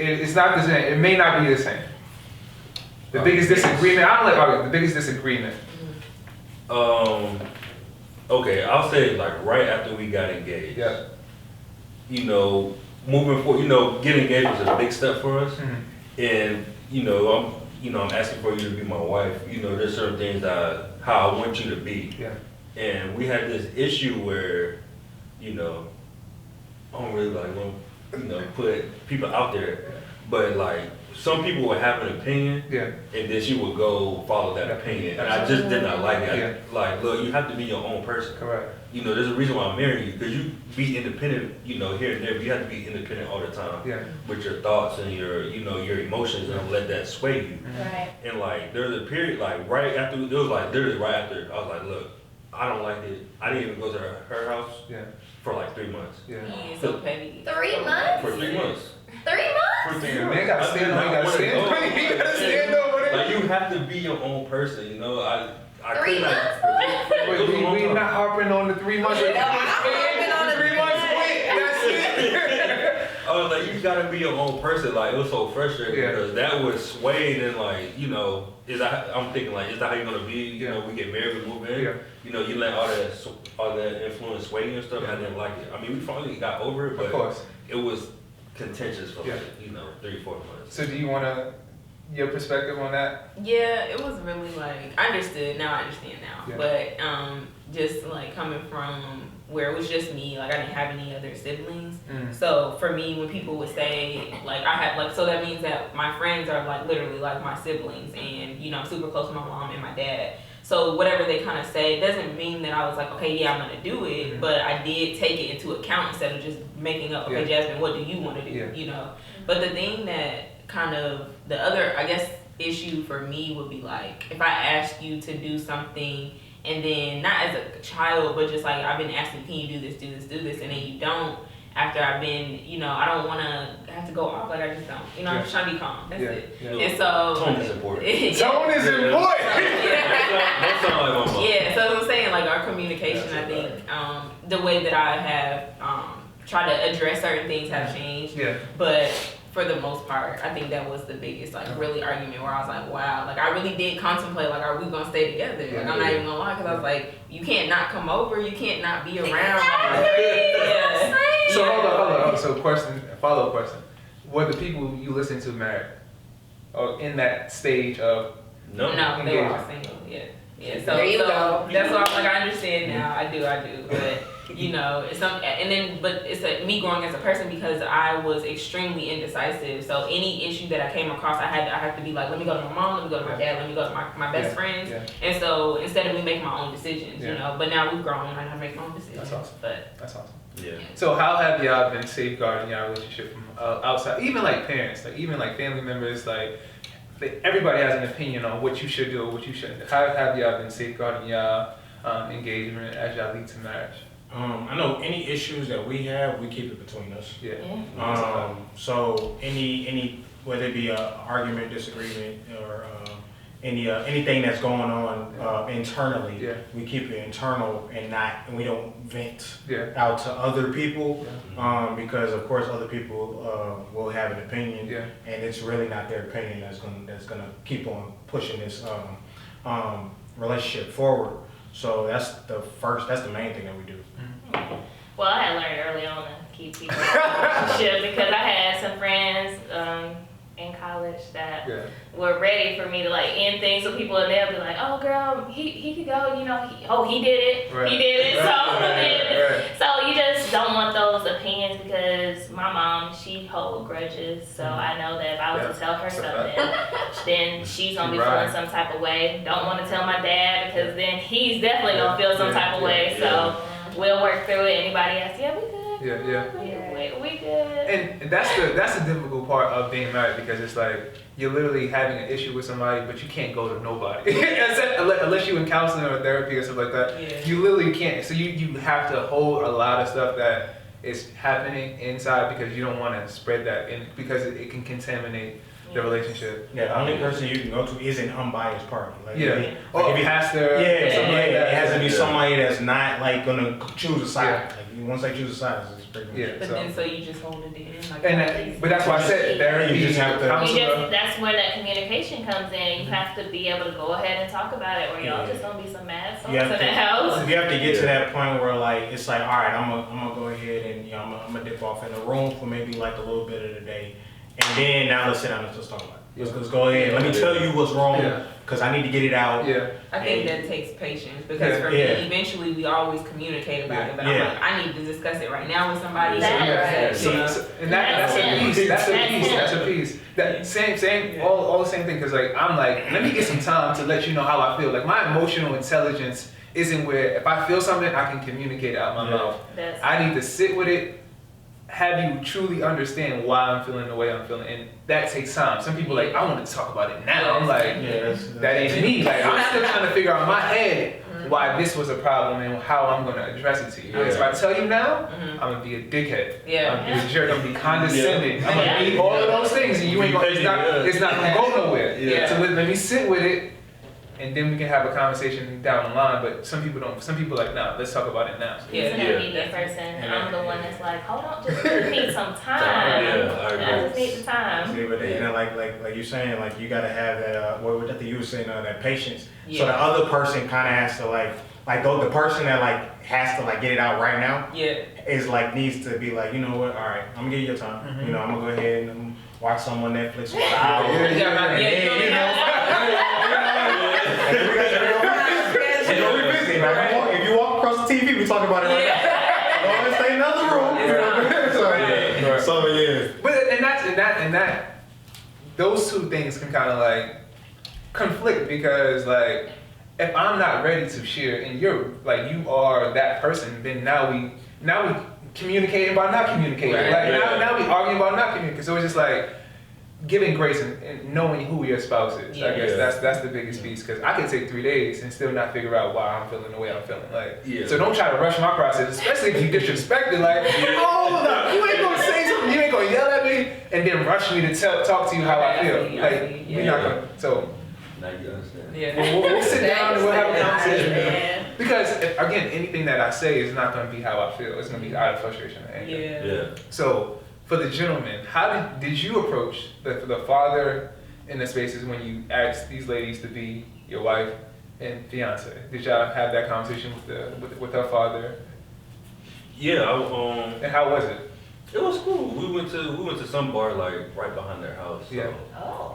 It's not the same. It may not be the same. The biggest disagreement. I don't like arguing. The biggest disagreement. Okay, I'll say like right after we got engaged. Yeah. You know, moving forward. You know, getting engaged was a big step for us, and I'm asking for you to be my wife. You know, there's certain things that how I want you to be. Yeah. And we had this issue where, you know, I don't really like want put people out there, but like some people would have an opinion, and then she would go follow that opinion, and I just did not like it. Like, look, you have to be your own person. Correct. You know, there's a reason why I'm marrying you, because you be independent. You know, here and there, but you have to be independent all the time. Yeah. With your thoughts and your emotions, and let that sway you. Right. And like, there was a period, like right after, it was like literally right after, I was like, look, I don't like it. I didn't even go to her house. Yeah. For like 3 months. Yeah. So petty. 3 months? For 3 months. 3 months? For 3 Man, months. you gotta stand up. You gotta stand over there. Like, you have to be your own person, you know? I 3 months? Wait, we not harping on the 3 months. No, I'm harping on the 3 months. Wait, that's it. I was like, you gotta be your own person. Like, it was so frustrating because that was swayed and like, you know, I'm thinking like, is that how you're gonna be? You know, we get married, we move in. You know, you let all that influence sway you and stuff. I didn't like it. I mean, we finally got over it, but it was contentious for like, 3-4 months. So do you wanna, your perspective on that? Yeah, it was really like, I understood, now I understand now. But just like coming from where it was just me, like I didn't have any other siblings. So for me, when people would say, like I had, like, so that means that my friends are like literally like my siblings, and you know, I'm super close to my mom and my dad. So whatever they kind of say doesn't mean that I was like, okay, yeah, I'm gonna do it, but I did take it into account instead of just making up, okay, Jasmine, what do you want to do, you know? But the thing that kind of, the other, I guess, issue for me would be like, if I ask you to do something, and then not as a child, but just like I've been asking, can you do this, and then you don't. After I've been, you know, I don't want to have to go off, like I just don't. You know, I'm just trying to be calm. That's it. And so tone is important. Tone is important. That's not like my mom. Yeah, so as I'm saying, like our communication, I think the way that I have tried to address certain things have changed. But for the most part, I think that was the biggest, like, really argument where I was like, wow, like, I really did contemplate, like, are we gonna stay together? Like, I'm not even gonna lie, because I was like, you can't not come over, you can't not be around. So hold on. So follow-up question. Were the people you listen to married? Or in that stage of No, they were all single, yeah. So There you go. That's why I'm like, I understand now, I do, but you know, it's some, and then, but it's like me growing as a person because I was extremely indecisive. So any issue that I came across, I have to be like, let me go to my mom, let me go to my dad, let me go to my best friends. And so instead of me making my own decisions, you know, but now we've grown, I make my own decisions. That's awesome. That's awesome. Yeah. So how have y'all been safeguarding your relationship from outside, even like parents, like even like family members, like everybody has an opinion on what you should do or what you shouldn't do. How have y'all been safeguarding y'all engagement as y'all lead to marriage? I know any issues that we have, we keep it between us. So any whether it be an argument, disagreement, or anything that's going on internally, we keep it internal and we don't vent out to other people because of course other people will have an opinion, and it's really not their opinion that's gonna keep on pushing this relationship forward. So that's the main thing that we do. Well, I had learned early on to keep people in a relationship because I had some friends in college that were ready for me to like end things with people, and they'll be like, "Oh, girl, he could go, you know, he did it, he did it." So you just don't want those opinions because my mom, she holds grudges, so I know that if I was to tell her something, then she's gonna be feeling some type of way. Don't want to tell my dad because then he's definitely gonna feel some type of way. So we'll work through it. Anybody else? Yeah, we good. we good. And that's the difficult part of being married, because it's like you're literally having an issue with somebody, but you can't go to nobody unless you're in counseling or therapy or stuff like that. Yeah. You literally can't. So you have to hold a lot of stuff that is happening inside, because you don't want to spread that in, because it can contaminate the relationship. Yeah, the only person you can go to is an unbiased party. Like, Or a pastor. Yeah, something like that. It has to be somebody that's not like gonna choose a side. Yeah. Like once they choose a side, it's pretty much. Yeah. But then, so you just hold it in. Like, But that's why I said therapy. You just have to- counselor. That's where that communication comes in. You have to be able to go ahead and talk about it, or y'all just gonna be some mad souls in the house. You have to get to that point where like it's like, all right, I'm gonna go ahead and I'm gonna dip off in the room for maybe like a little bit of the day, and then now let's sit down and just talk about it. Let's go ahead. Let me tell you what's wrong, because I need to get it out. Yeah. I think that takes patience, because for me, eventually we always communicate about it, but I'm like, I need to discuss it right now with somebody. That's a piece. That same, all the same thing. Because like I'm like, let me get some time to let you know how I feel. Like my emotional intelligence isn't where if I feel something, I can communicate it out my mouth. I need to sit with it, have you truly understand why I'm feeling the way I'm feeling, and that takes time. Some people like, I want to talk about it now. I'm like, that ain't me. Like I'm still trying to figure out in my head why this was a problem and how I'm gonna address it to you. If I tell you now, I'm gonna be a dickhead. I'm gonna be a jerk. I'm gonna be condescending. I'm gonna be all of those things, and you ain't gonna. It's not gonna go nowhere. So let me sit with it. And then we can have a conversation down the line, but some people don't. Some people like, nah, let's talk about it now. Yeah, I need that person. I'm the one that's like, hold on, just need some time. I just need the time. See, but you know, like you're saying, like you gotta have that. What I think you were saying, that patience. So the other person kind of has to like the person that like has to like get it out right now. Is like needs to be like, you know what? All right, I'm gonna give you your time. You know, I'm gonna go ahead and watch some on Netflix for an hour. If you walk across the TV, we talk about it right now. Don't stay in another room. So yeah. But and that those two things can kind of like conflict, because like if I'm not ready to share and you're like you are that person, then now we communicating about not communicating. Now we arguing about not communicating. So it's just like giving grace and knowing who your spouse is. I guess that's the biggest piece, because I can take 3 days and still not figure out why I'm feeling the way I'm feeling. Like, so don't try to rush my process, especially if you disrespected. Like, hold up, you ain't gonna say something, you ain't gonna yell at me, and then rush me to talk to you how I feel. Like, we're not gonna. So. Now you understand. We'll sit down and we'll have a conversation. Because again, anything that I say is not gonna be how I feel. It's gonna be out of frustration and anger. So. For the gentleman, how did you approach the father in the spaces when you asked these ladies to be your wife and fiance? Did y'all have that conversation with her father? Yeah. And how was it? It was cool. We went to some bar like right behind their house. So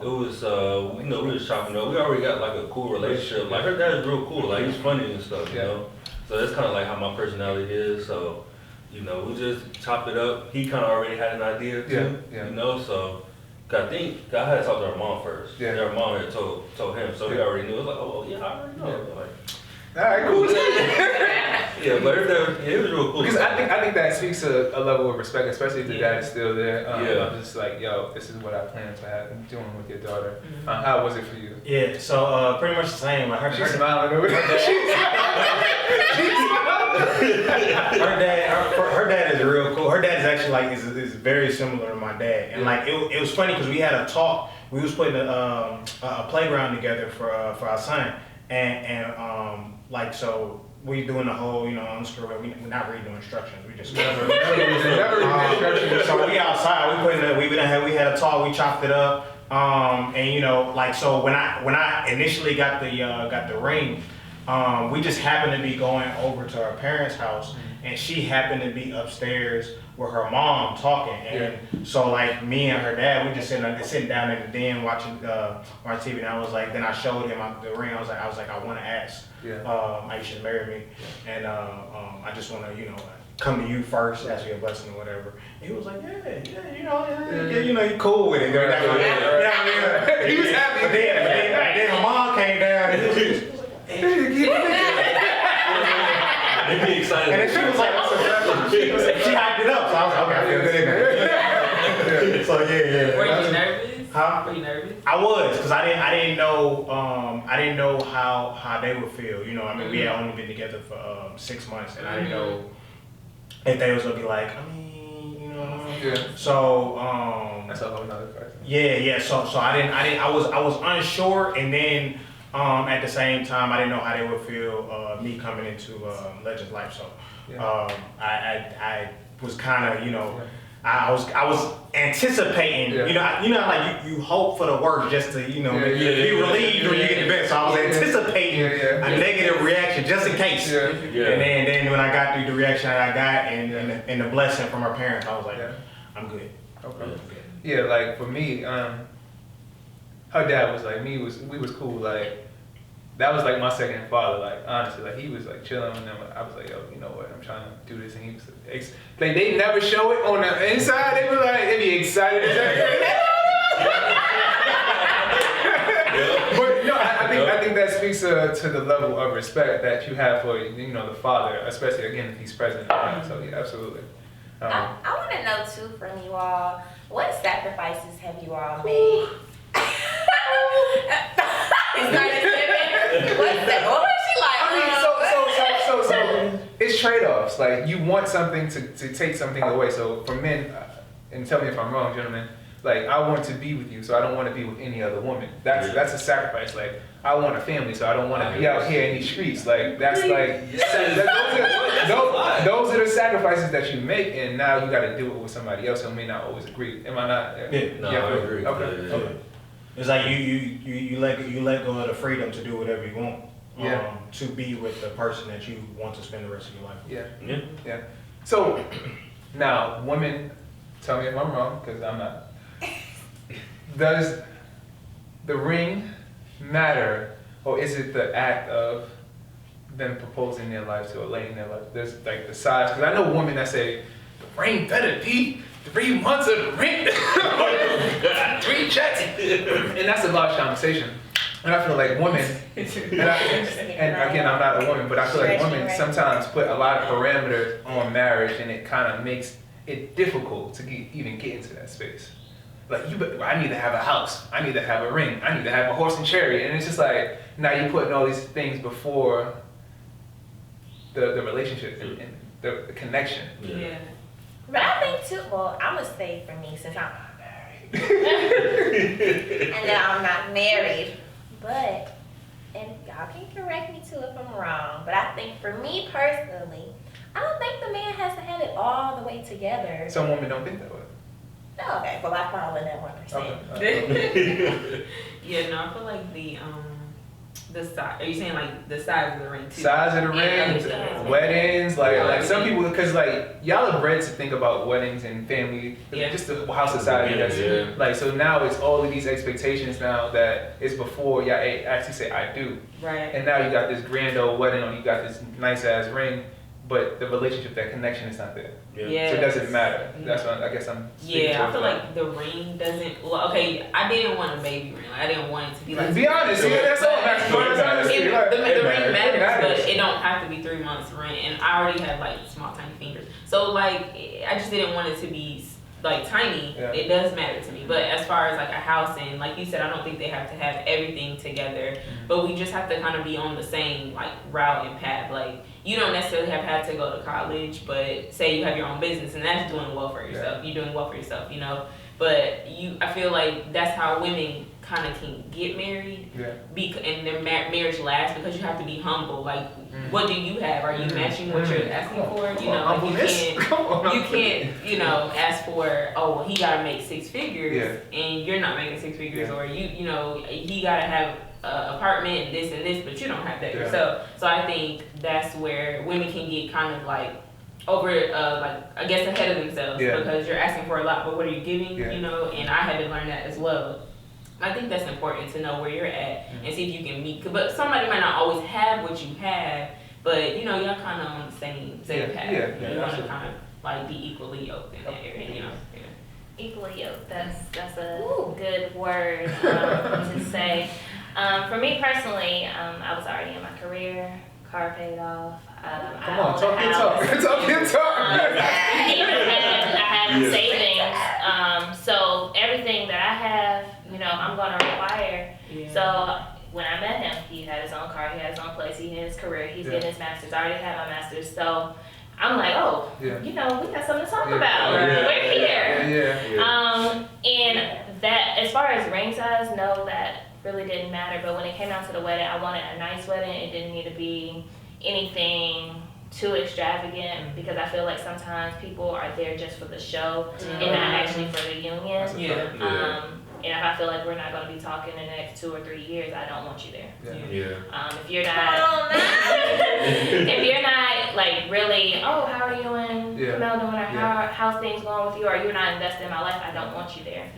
it was we was chopping up. We already got like a cool relationship. Like her dad's real cool. Like he's funny and stuff. You know. So that's kind of like how my personality is. So. You know, we just chopped it up. He kind of already had an idea too, you know, so I think I had to talk to her mom first. Their mom had told him, so he already knew. It was like, oh, yeah, I already know. Like, all right, cool. But it was real cool. Because I think that speaks to a level of respect, especially if the dad is still there. I'm just like, yo, this is what I plan to have doing with your daughter. How was it for you? Yeah, so pretty much the same. Like she's smiling over there. Her dad is real cool. Her dad is actually like is very similar to my dad, and like it was funny because we had a talk. We was putting a playground together for our son, and like so we doing the whole unscrew. We're not reading the instructions. We just never read instructions. So we outside. We had a talk. We chopped it up, and like so when I initially got the ring. We just happened to be going over to her parents' house, and she happened to be upstairs with her mom talking. And so, like, me and her dad, we just sitting down in the den watching TV. And I was like, then I showed him the ring. I was like, I want to ask Iesha to marry me, and I just want to, come to you first, ask you a blessing or whatever. And he was like, you cool with it. He was happy. But then her mom came down and he was like, he be excited. And then she was like, she hyped it up. So I was like, okay, I feel good now. So yeah. Were you nervous? Huh? Were you nervous? I was, because I didn't know how they would feel. You know, I mean, we had only been together for 6 months, and I didn't know if they was gonna be like, I mean, you know. Yeah. So that's a whole nother question. Yeah. So I was unsure, and then at the same time I didn't know how they would feel me coming into Legends Life. So I was kind of, you know. I was anticipating, you know, like you hope for the worst just to, you know, be relieved when you get the best. So I was anticipating a negative reaction just in case. And then when I got through the reaction that I got and the blessing from her parents, I was like, I'm good. Okay. Yeah, like for me, her dad was like we was cool. Like that was like my second father. Like honestly, like he was like chilling with them. I was like, yo, you know what? I'm trying to do this, and he was like they never show it on the inside. They were like they be excited. But no, I think that speaks to the level of respect that you have for the father, especially again if he's present. So yeah, absolutely. I want to know too from you all, what sacrifices have you all made? What was she like? I mean, so it's trade-offs. Like you want something to take something away. So for men, and tell me if I'm wrong, gentlemen. Like I want to be with you, so I don't want to be with any other woman. That's a sacrifice. Like I want a family, so I don't want to be out here in these streets. Like that's like those are the sacrifices that you make, and now you got to do it with somebody else who may not always agree. Am I not? Yeah, no, I agree. Okay. It's like you let go of the freedom to do whatever you want. To be with the person that you want to spend the rest of your life with. Yeah. So now, women, tell me if I'm wrong, because I'm not. Does the ring matter, or is it the act of them proposing their life to or laying their life? There's like the size, because I know women that say the ring better be 3 months of the ring, 3 checks, and that's a large conversation. And I feel like women, and again, I'm not a woman, but I feel like women sometimes put a lot of parameters on marriage, and it kind of makes it difficult to even get into that space. Like I need to have a house, I need to have a ring, I need to have a horse and chariot, and it's just like now you're putting all these things before the relationship and the connection. Yeah. But I think too. Well, I'm gonna say for me, since I'm not married, and now I'm not married, but and y'all can correct me too if I'm wrong. But I think for me personally, I don't think the man has to have it all the way together. Some women don't think that way. No, okay, well I fall in that 1%. Okay. Yeah, no, I feel like the size. Are you saying like the size of the ring too? Size of the ring, weddings, like some people, because like y'all are bred to think about weddings and family, just how society does. Like so now it's all of these expectations now that it's before y'all actually say I do. Right. And now you got this grand old wedding, or you got this nice ass ring, but the relationship, that connection is not there. Yeah. So it doesn't matter. That's what I guess I'm. Yeah, I feel like the ring doesn't. Well, okay, I didn't want a baby ring. Like, I didn't want it to be like. Be honest, that's all. The ring matters, but it don't have to be 3 months rent. And I already have like small, tiny fingers, so like I just didn't want it to be like tiny. It does matter to me, but as far as like a house and like you said, I don't think they have to have everything together. But we just have to kind of be on the same like route and path. Like you don't necessarily have had to go to college, but say you have your own business and that's doing well for yourself. You're doing well for yourself, you know. But I feel like that's how women kind of can get married, and their marriage lasts, because you have to be humble. Like, what do you have? Are you matching what you're asking for? You know, like you can't, you know, ask for, oh, well, he gotta make 6 figures, and you're not making 6 figures, or you know, he gotta have an apartment and this, but you don't have that yourself. So I think that's where women can get kind of like over, like I guess ahead of themselves, because you're asking for a lot, but what are you giving? You know, and I had to learn that as well. I think that's important to know where you're at and see if you can meet. But somebody might not always have what you have, but you know, y'all kind of on the same path. You want to kind of like be equally yoked in that area, you know. Equally yoked. That's a good word to say. For me personally, I was already in my career, car paid off. Come on, talk your talk. Talk your talk. I have savings. So everything that I have, you know, I'm gonna require. Yeah. So when I met him, he had his own car, he had his own place, he had his career, he's getting his master's. I already had my master's, so I'm like, oh, you know, we got something to talk about. We're here. And that, as far as ring size, no, that really didn't matter. But when it came down to the wedding, I wanted a nice wedding. It didn't need to be anything too extravagant, because I feel like sometimes people are there just for the show and not actually for the union. And if I feel like we're not going to be talking in the next 2 or 3 years, I don't want you there. If you're not, if you're not like really, oh, how are you and Khamel doing, or how's things going with you, or you're not invested in my life, I don't want you there.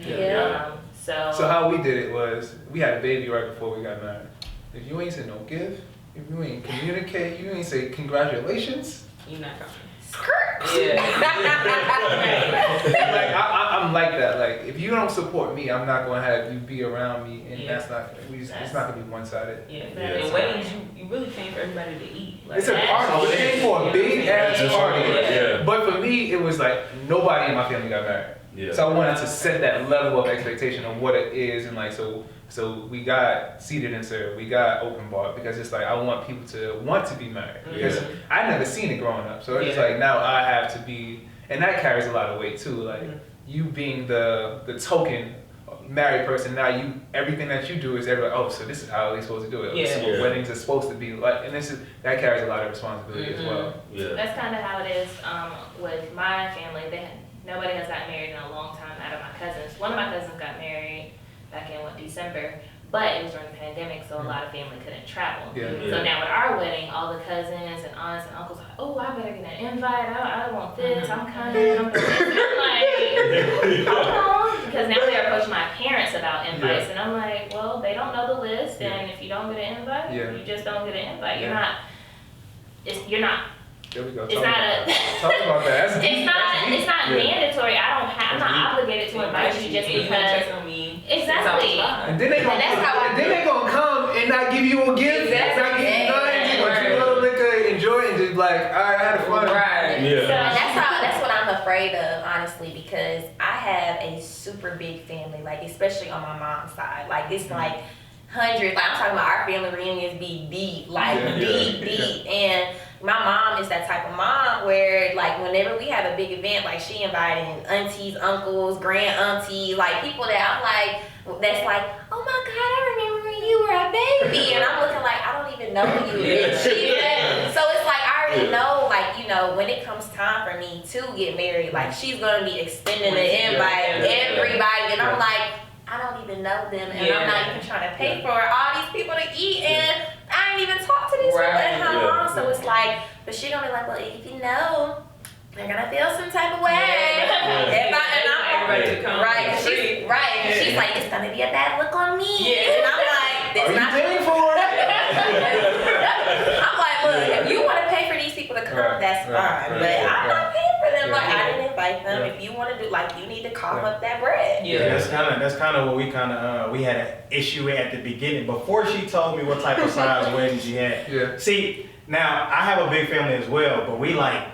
So how we did it was, we had a baby right before we got married. If you ain't say no gift, if you ain't communicate, you ain't say congratulations, you're not coming. Like I'm like that. Like, if you don't support me, I'm not gonna have you be around me, and that's not. It's not gonna be one-sided. And weddings, you really paying for everybody to eat. Like, it's a party. We're paying for a big ass party. But for me, it was like nobody in my family got married. So I wanted to set that level of expectation of what it is, and like so we got seated and served, we got open bar, because it's like I want people to want to be married, because I never seen it growing up. So it's like now I have to be, and that carries a lot of weight too. Like you being the token married person, now everything that you do is everybody, oh, so this is how they're supposed to do it. This is what weddings are supposed to be like, and that carries a lot of responsibility as well. That's kind of how it is with my family. Nobody has gotten married in a long time out of my cousins. One of my cousins got married back in December, but it was during the pandemic, so a lot of family couldn't travel. So now with our wedding, all the cousins and aunts and uncles are like, oh, I better get an invite. I want this. I'm coming. I'm like, hold on, because now they're approaching my parents about invites, and I'm like, well, they don't know the list, and if you don't get an invite, you just don't get an invite. You're not. There we go. It's not talk about that. It's not mandatory. I'm not obligated to invite you just because. Exactly. And then they gonna come and not give you a gift. Not give you nothing. Gonna drink a little liquor, enjoy it, and just like, all right, I had fun. And that's what I'm afraid of, honestly, because I have a super big family, like especially on my mom's side. Like it's like hundreds. Like I'm talking about our family reunions be deep, like deep. And my mom is that type of mom where, like, whenever we have a big event, like, she inviting aunties, uncles, grand aunties, like, people that I'm like, that's like, oh my God, I remember when you were a baby. And I'm looking like, I don't even know you. So it's like, I already know, like, you know, when it comes time for me to get married, like, she's going to be extending the invite, everybody. And I'm like, I don't even know them, and I'm not even trying to pay for all these people to eat, and I ain't even talked to these people in how long. So it's like, but she gonna be like, well, if you know, they're gonna feel some type of way. She's like, it's gonna be a bad look on me. And I'm like, that's not paying for it. I'm like, look, if you want to pay for these people to come, that's fine. But I'm not paying for them. Like, I didn't invite them. If you want to do, like, you need to cough up that bread. That's kind of what we we had an issue at the beginning before she told me what type of size wedding she had. See, now I have a big family as well, but we like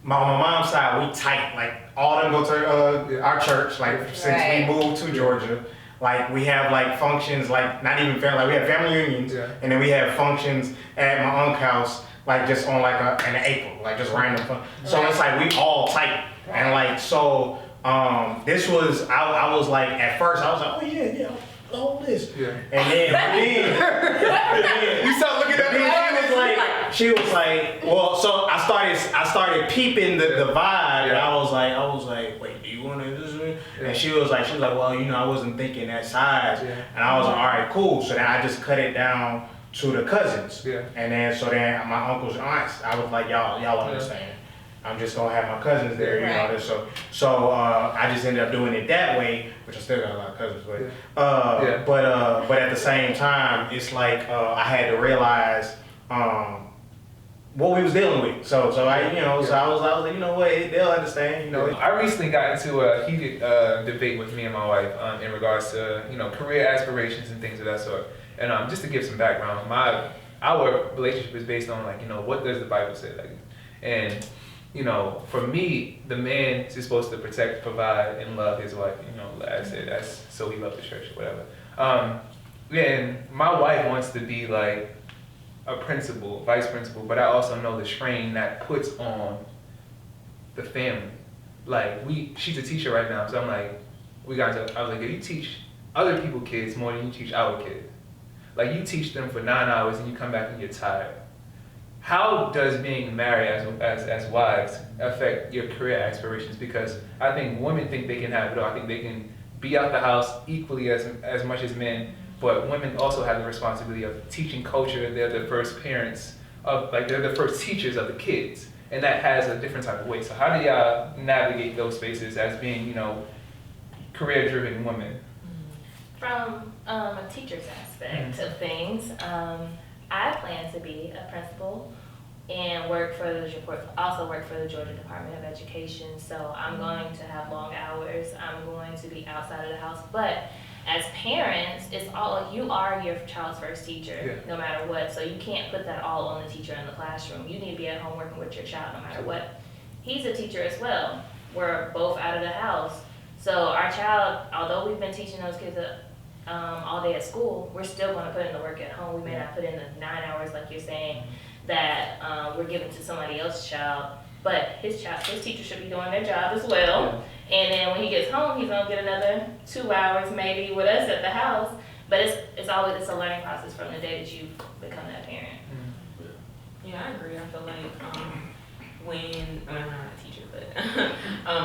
on my mom's side, we tight. Like all of them go to our church. Like since we moved to Georgia. Like we have like functions, like not even family, like we have family reunions, and then we have functions at my uncle's house, like just on like in April, like just random fun. So it's like we all tight, and like so this was I was like at first I was like, oh yeah, all this, and then you start looking at me. She was like, well, so I started peeping the vibe, and I was like, wait, do you want to this? And she was like, well, you know, I wasn't thinking that size, and I was like, all right, cool. So then I just cut it down to the cousins, and then my uncles and aunts, I was like, y'all understand. I'm just gonna have my cousins there, you know. So I just ended up doing it that way, which I still got a lot of cousins, but at the same time, it's like I had to realize what we was dealing with. So I, you know, so I was like, you know what, they'll understand, you know. I recently got into a heated debate with me and my wife in regards to, you know, career aspirations and things of that sort. And just to give some background, our relationship is based on like, you know, what does the Bible say? Like, and you know, for me, the man is supposed to protect, provide, and love his wife. You know, like I said, that's so he loved the church or whatever. And my wife wants to be like a principal, vice principal, but I also know the strain that puts on the family. Like she's a teacher right now, so I'm like, I was like, you teach other people kids more than you teach our kids. Like you teach them for 9 hours and you come back and you're tired. How does being married as wives affect your career aspirations? Because I think women think they can have it all. I think they can be out the house equally as much as men, but women also have the responsibility of teaching culture. They're the first parents of, like, they're the first teachers of the kids, and that has a different type of weight. So how do y'all navigate those spaces as being, you know, career-driven women? From a teacher's aspect of things, I plan to be a principal and also work for the Georgia Department of Education. So I'm going to have long hours. I'm going to be outside of the house. But as parents, you are your child's first teacher, no matter what. So you can't put that all on the teacher in the classroom. You need to be at home working with your child no matter what. He's a teacher as well. We're both out of the house. So our child, although we've been teaching those kids all day at school, we're still going to put in the work at home. We may not put in the 9 hours like you're saying that we're giving to somebody else's child, but his teacher should be doing their job as well. And then when he gets home, he's gonna get another 2 hours maybe with us at the house. But it's always a learning process from the day that you become that parent. Yeah, I agree. I feel like I'm not a teacher, but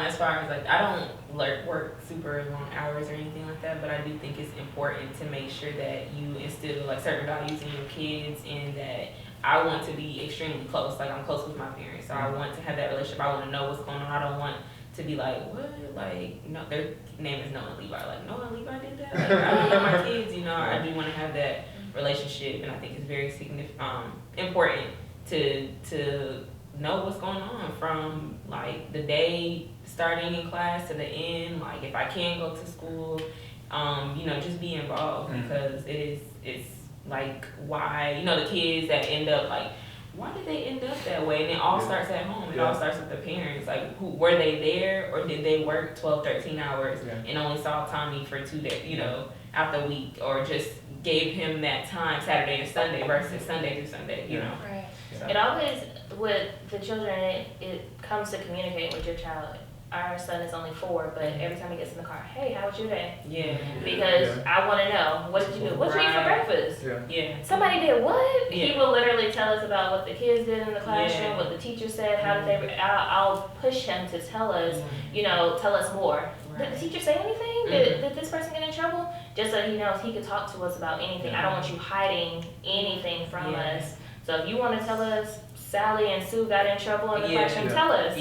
as far as like, I don't work super long hours or anything like that, but I do think it's important to make sure that you instill like certain values in your kids, and that I want to be extremely close. Like I'm close with my parents, so I want to have that relationship. I want to know what's going on. I don't want to be like, what? Like, no, their name is Noah and Levi. Like, Noah and Levi did that? Like, I don't know my kids, you know. I do want to have that relationship, and I think it's very important to know what's going on from like the day starting in class to the end. Like if I can go to school, you know, just be involved, because it's like, why, you know, the kids that end up like, why did they end up that way? And it all starts at home. It all starts with the parents. Like, were they there, or did they work 12, 13 hours and only saw Tommy for 2 days, you know, out the week, or just gave him that time Saturday and Sunday versus Sunday through Sunday, you know? Right. So. It always, with the children, it comes to communicating with your child. Our son is only 4, but every time he gets in the car, hey, how was your day? Yeah. Because I want to know, what did you do? What did you eat for breakfast? Yeah. Somebody did what? Yeah. He will literally tell us about what the kids did in the classroom, what the teacher said, how did they, I'll push him to tell us, you know, tell us more. Did the teacher say anything? Did this person get in trouble? Just so he knows he could talk to us about anything. I don't want you hiding anything from us. So if you want to tell us Sally and Sue got in trouble in the classroom, tell us.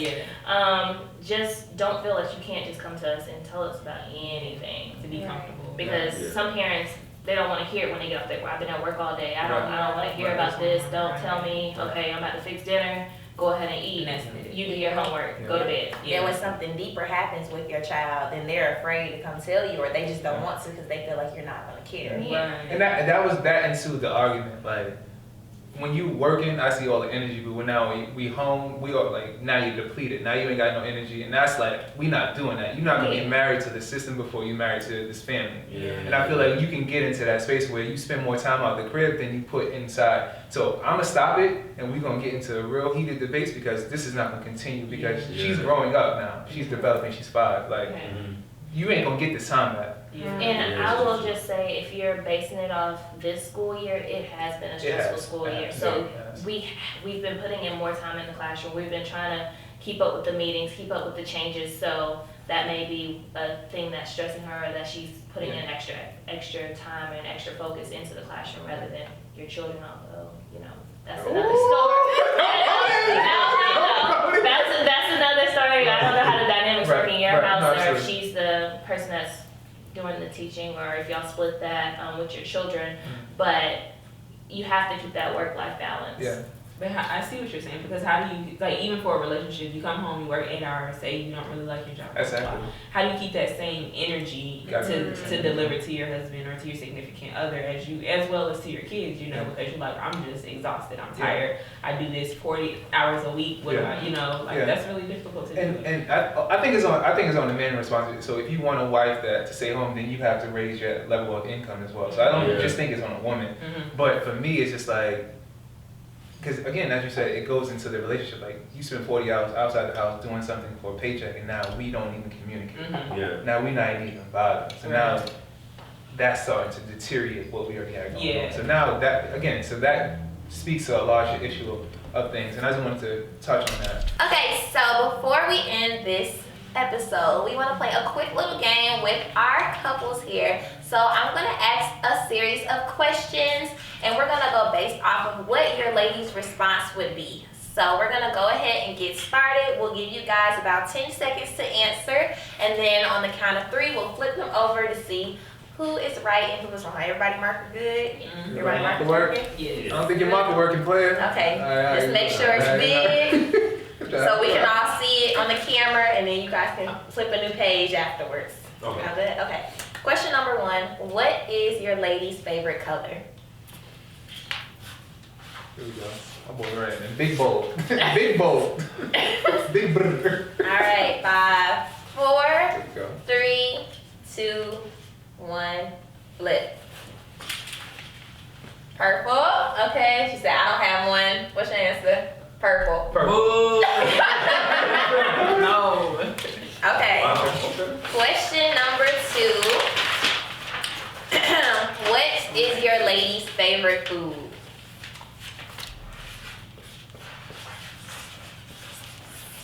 Just don't feel that you can't just come to us and tell us about anything. To be comfortable. Because some parents, they don't want to hear it when they get off their work. I've been at work all day. I don't want to hear about this. Don't tell me, okay, I'm about to fix dinner. Go ahead and eat. You do your homework. Go to bed. Then when something deeper happens with your child, then they're afraid to come tell you, or they just don't want to because they feel like you're not going to care. And that ensued the argument. Like, when you working, I see all the energy, but when now we home, we are like, now you're depleted. Now you ain't got no energy, and that's like, we not doing that. You're not gonna be married to the system before you married to this family. And I feel like you can get into that space where you spend more time out of the crib than you put inside. So I'm gonna stop it, and we're gonna get into real heated debates, because this is not gonna continue, because she's growing up now. She's developing, she's 5. Like, you ain't gonna get this time back. And I will just say, if you're basing it off this school year, it has been a stressful school year. So we've been putting in more time in the classroom. We've been trying to keep up with the meetings, keep up with the changes. So that may be a thing that's stressing her, or that she's putting in extra time and extra focus into the classroom rather than your children. Although, you know, that's another story. That's another story. I don't know how the dynamics work in your house, or if she's the person that's doing the teaching, or if y'all split that with your children. But you have to keep that work-life balance. But I see what you're saying, because how do you, like, even for a relationship, you come home, you work 8 hours, say you don't really like your job. Exactly. How do you keep that same energy to deliver to your husband or to your significant other as well as to your kids, you know, because you're like, I'm just exhausted, I'm tired, I do this 40 hours a week, that's really difficult to do. And I think it's on the man responsibility. So if you want a wife that to stay home, then you have to raise your level of income as well. So I don't just think it's on a woman, but for me, it's just like, because again, as you said, it goes into the relationship. Like you spend 40 hours outside the house doing something for a paycheck, and now we don't even communicate. Now we're not even bothered. So now that's starting to deteriorate what we already had going on. So now that speaks to a larger issue of things, and I just wanted to touch on that. Okay, so before we end this episode, we want to play a quick little game with our couples here. So I'm going to ask a series of questions, and we're going to go based off of what your lady's response would be. So we're going to go ahead and get started. We'll give you guys about 10 seconds to answer, and then on the count of 3, we'll flip them over to see who is right and who is wrong. Everybody marker good? Everybody marker working? Yeah. I don't think your marker working, player. Okay, just make sure it's big. So we can all see it on the camera, and then you guys can flip a new page afterwards. Okay. Sound good? Okay. Question number 1. What is your lady's favorite color? Here we go. My boy right in. Big bold. Big bold. Big brr. All right. 5, 4, Go. 3, 2, 1. Flip. Purple. Okay. She said, I don't have one. What's your answer? Purple. No. Okay. Wow. Question number 2. What is your lady's favorite food?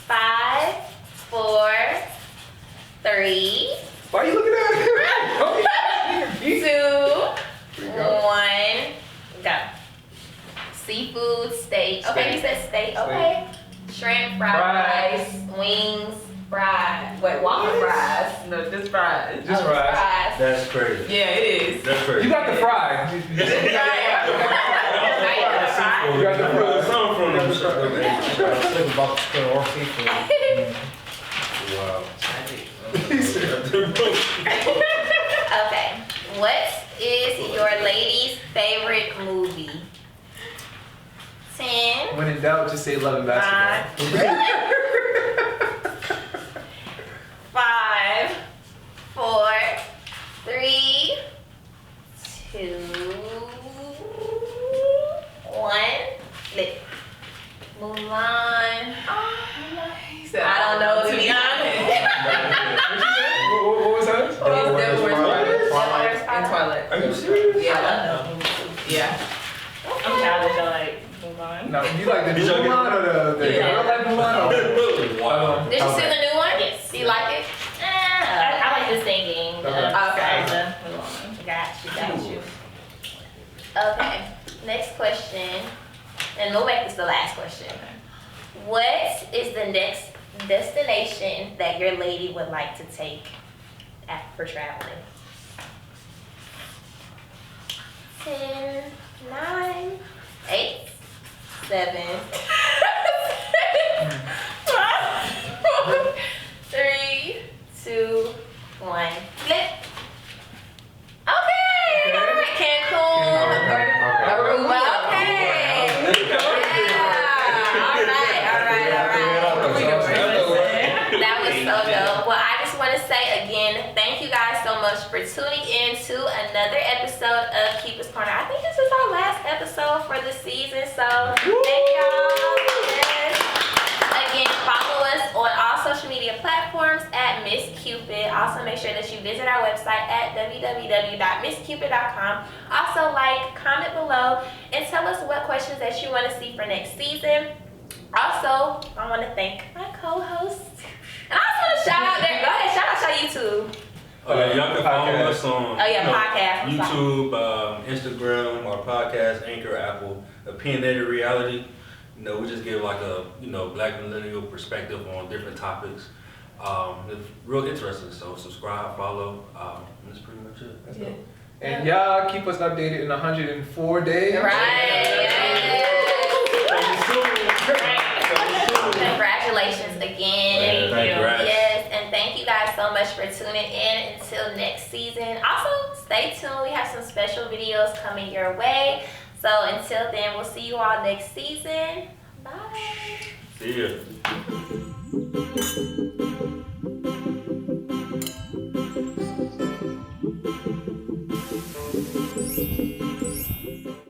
5, 4, 3, Why are you looking at me? 2, 1. Go. Seafood, steak. Okay, you said steak. Okay. Shrimp, fries, wings, fries. Wait, waffle fries. No, just fries. Just fries. That's crazy. Yeah, it is. That's crazy. You got the fry. You got the fry. Some from Wow. Okay. What is your lady's favorite movie? 10. When in doubt, just say love and basketball. 5, 4, 3, 2, 1. Flip. Mulan. I don't know, to be honest. What was that? And Twilight. Are you serious? Yeah. Yeah. I'm childish. I like move on. No, you like the new Did y'all Mulan or the Yeah. girl like Mulan? Wow. Did you see the new one? Yes. Do you like it? I like the singing. Okay. Mulan. Got you. Okay. Next question. And we'll make this the last question. What is the next destination that your lady would like to take for traveling? 10, 9, 8, 7, 3, 2, 1. Flip. Okay, all right. Cancun or Aruba. Okay. That was so dope. Well, I just want to say again, thank you guys so much for tuning in to another episode of Cupid's Corner. I think this is our last episode for the season, so thank y'all. Yes. Again, follow us on all social media platforms at Miss Kupid. Also, make sure that you visit our website at www.misskupid.com. Also, like, comment below, and tell us what questions that you want to see for next season. Also, I want to thank my co-host. And I also want to shout out there. Go ahead, shout out to YouTube. Y'all can follow us on Podcast. YouTube, Instagram, our podcast, Anchor, Apple, Opinionated Reality. You know, we just give like a Black millennial perspective on different topics. It's real interesting. So subscribe, follow. That's pretty much it. That's dope. And y'all keep us updated in 104 days. Right. Congratulations again. Thank you. Yes, and thank you guys so much for tuning in. Until next season. Also, stay tuned. We have some special videos coming your way. So until then, we'll see you all next season. Bye. See ya.